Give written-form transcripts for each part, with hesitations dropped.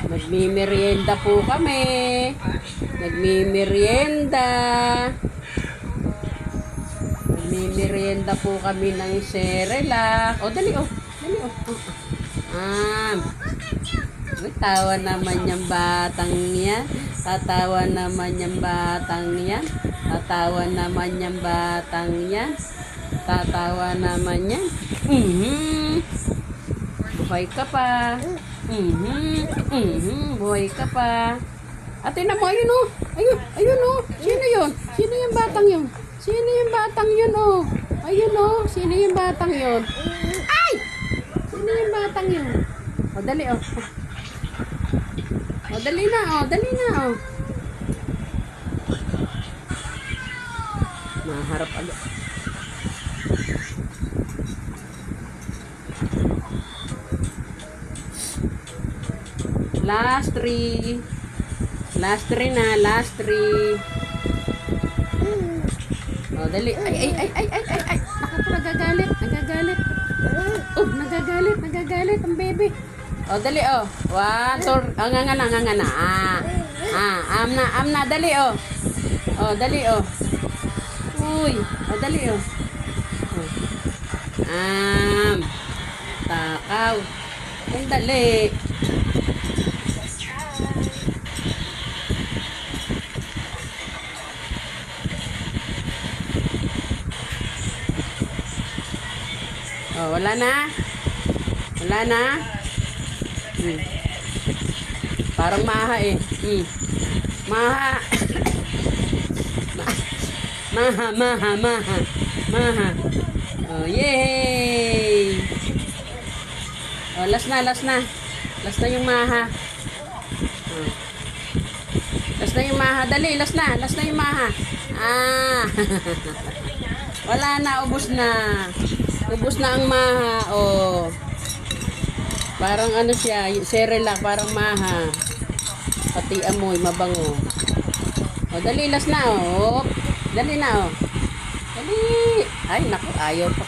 Nagmimerienda po kami. Nagmimerienda. Nagmimerienda po kami ng Cerelac. O, dali o. Dali o. Tawa naman yung batang yan. Tatawa naman yung batang yan. Tatawa naman yung batang yan. Tatawa naman yan. Buhay ka pa. Buhay ka pa. Ate na mo, ayun o. Ayun o. Sino yun? Sino yung batang yun? Sino yung batang yun o? Ayun o. Sino yung batang yun? Ay! Sino yung batang yun? O, dali o. O, dali na o. Dali na o. Maharap agad. Last three. Last three na. Last three. O, dali. Ay. Naku, nagagalit. Nagagalit. Oh, nagagalit. Nagagalit ang baby. O, dali o. One, two. Nga na. Am na. Dali o. O, dali o. Uy. O, dali o. Takaw. Ang dali. Oh, wala na? Wala na? Parang maha eh. Maha. Maha. Oh, yay! Oh, last na. Last na yung maha. Oh. Last na yung maha. Dali, last na yung maha. Wala na, ubos na. Ubos na ang maha. Oh. Parang ano siya, Cerelac, parang maha. Pati amoy, mabango. Oh, dali, last na. Oh. Dali na, oh. Dali. Ay, naku, ayaw pa.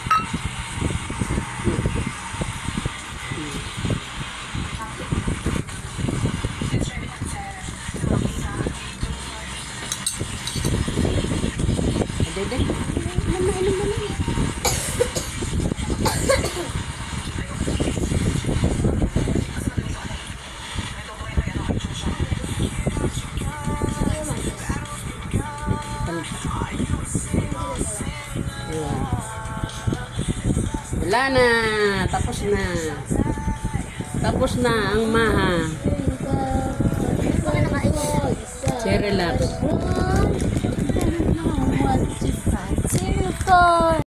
Dede. Inom na lang. Wala na. Tapos na ang maha. Cerelac.